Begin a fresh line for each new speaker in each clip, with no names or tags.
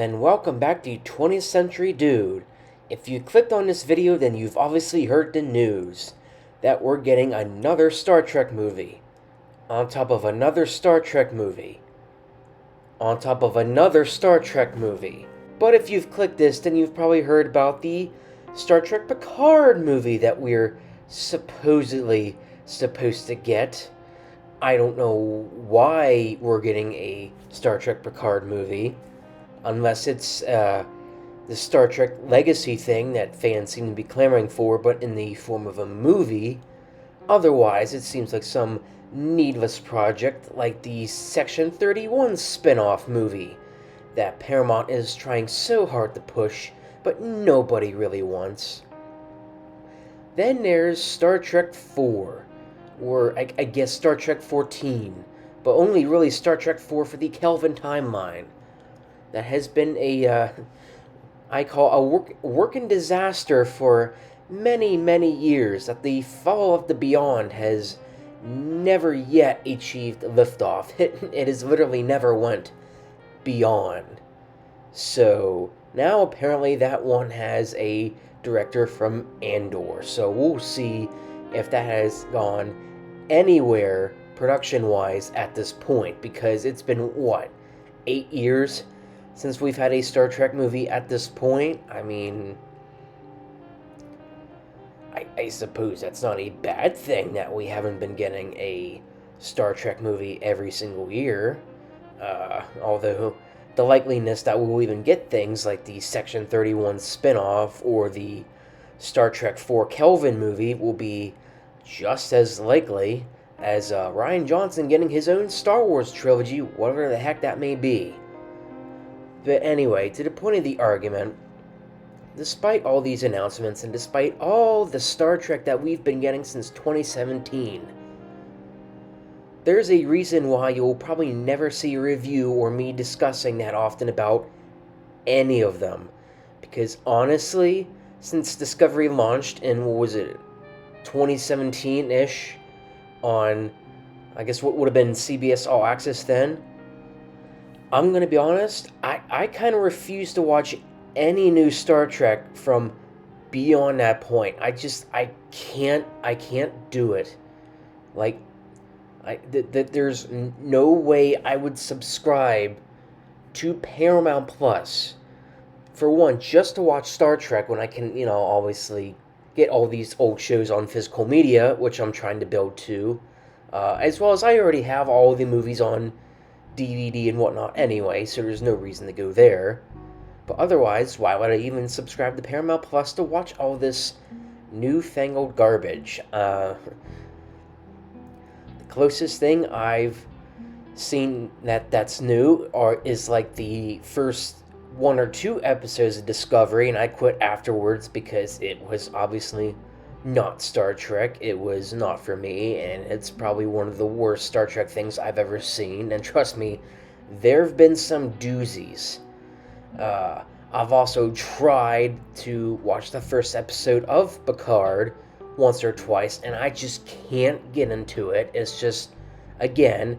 and welcome back to 20th Century Dude. If you clicked on this video, then you've obviously heard the news that we're getting another Star Trek movie, on top of another Star Trek movie, on top of another Star Trek movie. But if you've clicked this, then you've probably heard about the Star Trek Picard movie that we're supposedly supposed to get. I don't know why we're getting a Star Trek Picard movie, unless it's the Star Trek Legacy thing that fans seem to be clamoring for, but in the form of a movie. Otherwise, it seems like some needless project like the Section 31 spin-off movie that Paramount is trying so hard to push, but nobody really wants. Then there's Star Trek 4. Or I guess Star Trek 14, but only really Star Trek 4 for the Kelvin timeline. That has been I call a working disaster for many, many years, that the Fall of the Beyond has never yet achieved liftoff. It has literally never went beyond. So now apparently that one has a director from Andor, so we'll see if that has gone anywhere production-wise at this point, because it's been, 8 years since we've had a Star Trek movie at this point? I mean, I suppose that's not a bad thing that we haven't been getting a Star Trek movie every single year, although the likeliness that we'll even get things like the Section 31 spin-off or the Star Trek 4 Kelvin movie will be just as likely as Rian Johnson getting his own Star Wars trilogy, whatever the heck that may be. But anyway, to the point of the argument, despite all these announcements and despite all the Star Trek that we've been getting since 2017, there's a reason why you'll probably never see a review or me discussing that often about any of them. Because honestly, since Discovery launched in, 2017-ish, on, I guess what would have been CBS All Access then, I'm gonna be honest, I kind of refuse to watch any new Star Trek from beyond that point. I can't do it. Like, there's no way I would subscribe to Paramount Plus, for one, just to watch Star Trek when I can, obviously get all these old shows on physical media, which I'm trying to build too, as well as I already have all the movies on DVD and whatnot anyway, so there's no reason to go there. But otherwise, why would I even subscribe to Paramount Plus to watch all this newfangled garbage? The closest thing I've seen that's new is like the first 1 or 2 episodes of Discovery, and I quit afterwards because it was obviously not Star Trek. It was not for me, and it's probably one of the worst Star Trek things I've ever seen. And trust me, there have been some doozies. I've also tried to watch the first episode of Picard once or twice, and I just can't get into it. It's just, again,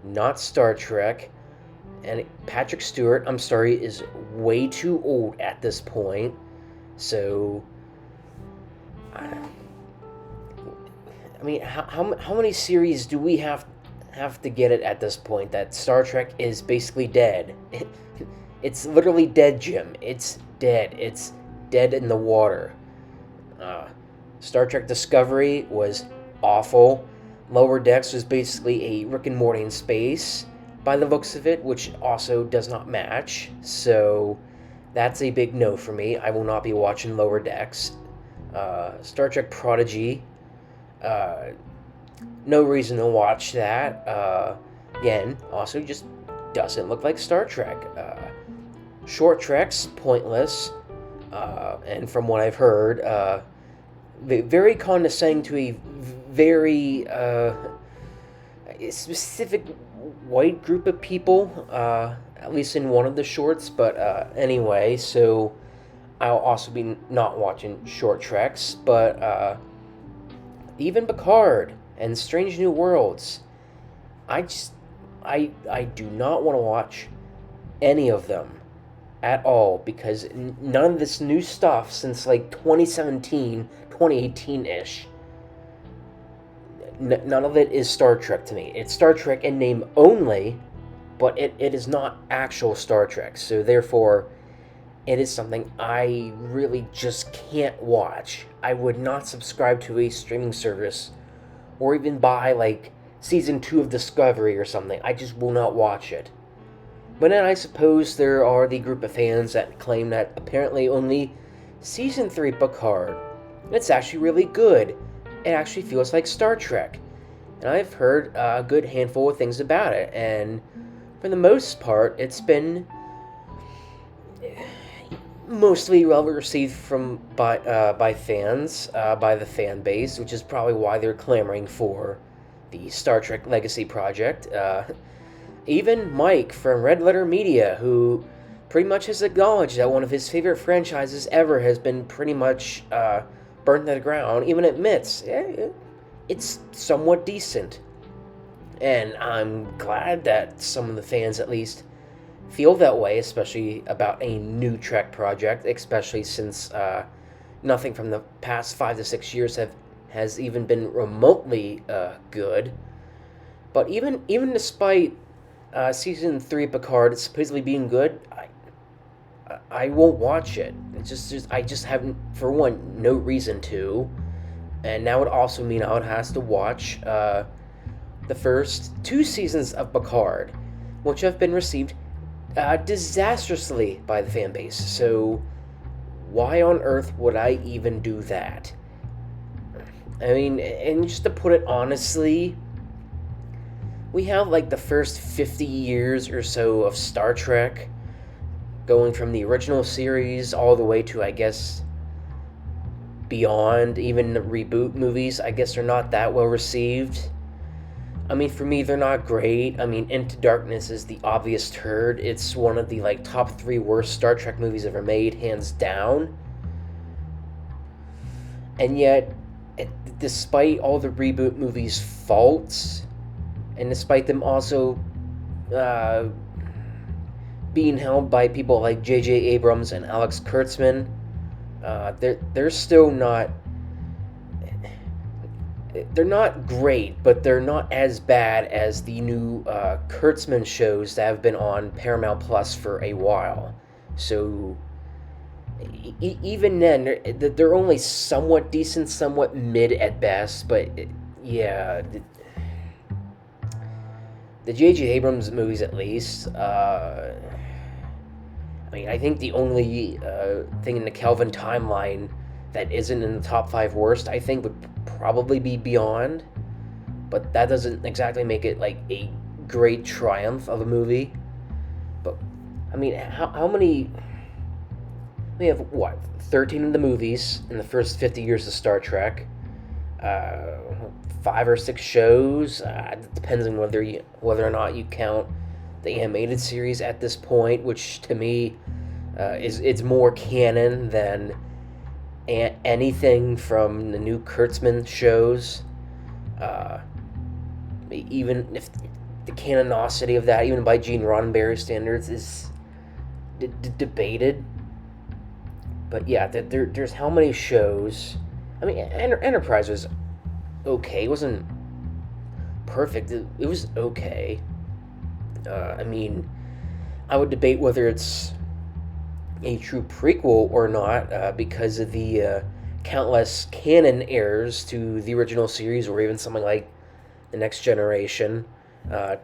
not Star Trek. And Patrick Stewart, I'm sorry, is way too old at this point. So, I mean, how many series do we have to get it at this point that Star Trek is basically dead? It's literally dead, Jim. It's dead. It's dead in the water. Star Trek Discovery was awful. Lower Decks was basically a Rick and Morty in space, by the looks of it, which also does not match. So that's a big no for me. I will not be watching Lower Decks. Star Trek Prodigy, no reason to watch that. Again, also just doesn't look like Star Trek. Short Treks, pointless, and from what I've heard, very condescending to a very specific white group of people, at least in one of the shorts, but anyway, so I'll also be not watching Short Treks, but even Picard and Strange New Worlds, I do not want to watch any of them. at all, because none of this new stuff since like 2017, 2018-ish, none of it is Star Trek to me. It's Star Trek in name only, but it is not actual Star Trek. So therefore, it is something I really just can't watch. I would not subscribe to a streaming service or even buy like season 2 of Discovery or something. I just will not watch it. But then I suppose there are the group of fans that claim that apparently only season 3 Picard, it's actually really good. It actually feels like Star Trek. And I've heard a good handful of things about it, and for the most part, it's been mostly well received by fans, by the fan base, which is probably why they're clamoring for the Star Trek Legacy project. Even Mike from Red Letter Media, who pretty much has acknowledged that one of his favorite franchises ever has been pretty much burned to the ground, even admits it's somewhat decent. And I'm glad that some of the fans at least feel that way, especially about a new Trek project, especially since nothing from the past 5 to 6 years has even been remotely good. But even despite season 3 Picard supposedly being good, I won't watch it. I just haven't, for one, no reason to, and that would also mean I would have to watch the first 2 seasons of Picard, which have been received disastrously by the fan base. So why on earth would I even do that? I mean, and just to put it honestly, we have like the first 50 years or so of Star Trek, going from the original series all the way to, I guess, beyond. Even the reboot movies, I guess, are not that well received. I mean, for me, they're not great. I mean, Into Darkness is the obvious turd. It's one of the like top 3 worst Star Trek movies ever made, hands down. And yet, despite all the reboot movies' faults, and despite them also being held by people like J.J. Abrams and Alex Kurtzman, they're still not. They're not great, but they're not as bad as the new Kurtzman shows that have been on Paramount Plus for a while. So even then, they're only somewhat decent, somewhat mid at best. But yeah, the J.J. Abrams movies, at least. I mean, I think the only thing in the Kelvin timeline that isn't in the top 5 worst, I think, would probably be Beyond. But that doesn't exactly make it like a great triumph of a movie. But I mean, how many? We have what, 13 of the movies in the first 50 years of Star Trek. 5 or 6 shows. It depends on whether or not you count the animated series at this point, which to me it's more canon than anything from the new Kurtzman shows. Even if the canonicity of that, even by Gene Roddenberry standards, is debated. But yeah, there's how many shows. I mean, Enterprise was okay. It wasn't perfect. It was okay. I mean, I would debate whether it's a true prequel or not, because of the countless canon errors to the original series, or even something like The Next Generation,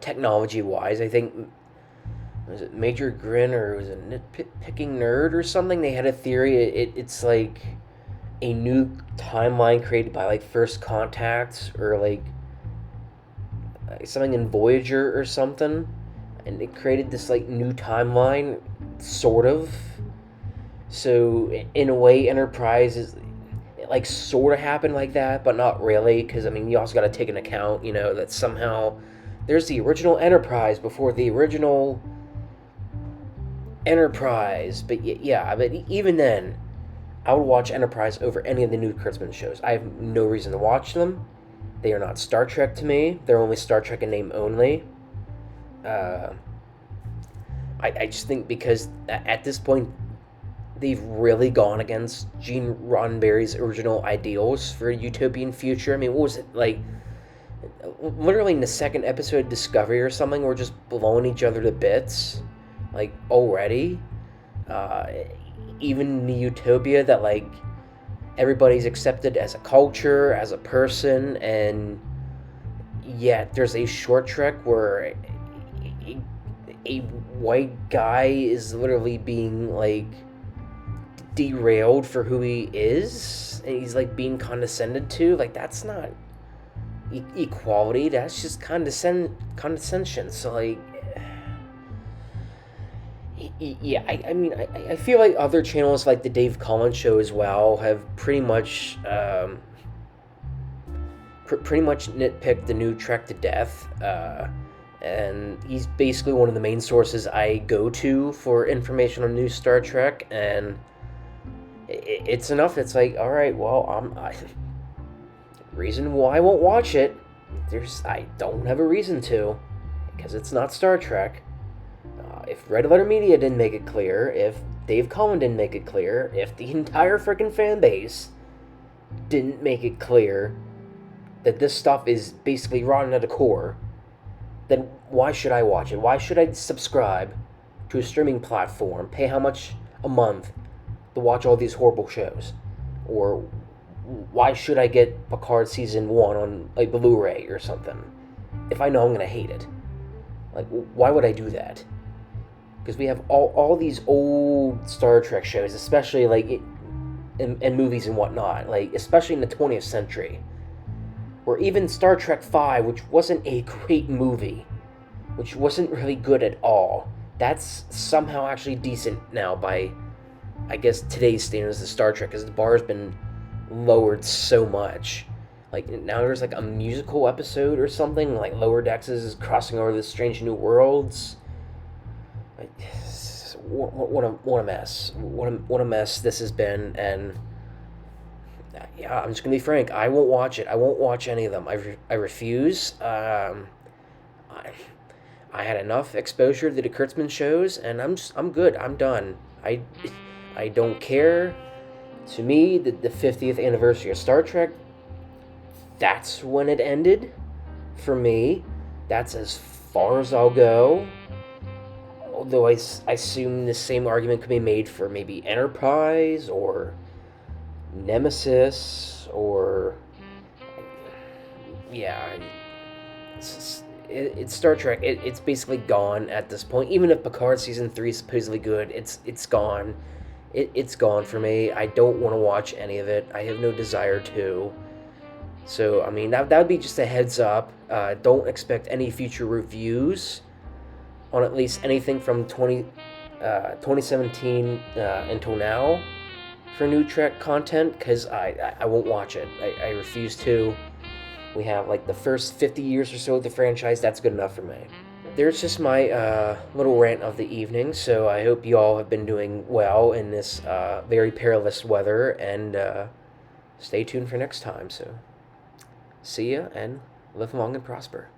technology-wise. I think, was it Major Grin, or was it Nitpicking Nerd or something? They had a theory. It's like a new timeline created by like First Contact, or like something in Voyager or something, and it created this like new timeline, sort of. So in a way, Enterprise is like sort of happened like that, but not really, because I mean, you also got to take into account, that somehow there's the original Enterprise before the original Enterprise. But yeah, but even then, I would watch Enterprise over any of the new Kurtzman shows. I have no reason to watch them. They are not Star Trek to me. They're only Star Trek in name only. I just think because at this point, they've really gone against Gene Roddenberry's original ideals for a utopian future. I mean, what was it, like, literally in the second episode of Discovery or something, we're just blowing each other to bits, like, already? Uh, Even in the utopia that, like, everybody's accepted as a culture, as a person, and yet there's a short trek where a white guy is literally being, like, derailed for who he is, and he's, like, being condescended to. Like, that's not equality, that's just condescension. So, like, yeah, I mean, I feel like other channels like the Dave Collins show as well have pretty much nitpicked the new Trek to death, and he's basically one of the main sources I go to for information on new Star Trek, and it's enough. It's like, all right, well, reason why I won't watch it, I don't have a reason to, because it's not Star Trek. If Red Letter Media didn't make it clear, if Dave Collins didn't make it clear, if the entire freaking fan base didn't make it clear that this stuff is basically rotten at the core, then why should I watch it? Why should I subscribe to a streaming platform, pay how much a month to watch all these horrible shows? Or why should I get Picard Season 1 on, like, Blu-ray or something if I know I'm going to hate it? Like, why would I do that? Because we have all these old Star Trek shows, especially, like, in movies and whatnot, like, especially in the 20th century, or even Star Trek V, which wasn't a great movie, which wasn't really good at all, that's somehow actually decent now by, I guess, today's standards of Star Trek, because the bar has been lowered so much. Like, now there's, like, a musical episode or something, like Lower Decks is crossing over the Strange New Worlds. Like, what a mess. What a mess this has been, and yeah, I'm just gonna be frank. I won't watch it. I won't watch any of them. I refuse. I had enough exposure to the Kurtzman shows, and I'm good. I'm done. I don't care. To me, the 50th anniversary of Star Trek, that's when it ended. For me, that's as far as I'll go. Although I assume the same argument could be made for maybe Enterprise or Nemesis or, yeah, it's Star Trek. It's basically gone at this point. Even if Picard Season 3 is supposedly good, it's gone. It's gone for me. I don't want to watch any of it. I have no desire to. So, I mean, that would be just a heads up. Don't expect any future reviews on at least anything from 2017 until now for new Trek content, because I won't watch it. I refuse to. We have, like, the first 50 years or so of the franchise. That's good enough for me. There's just my little rant of the evening, so I hope you all have been doing well in this very perilous weather, and stay tuned for next time. So, see ya, and live long and prosper.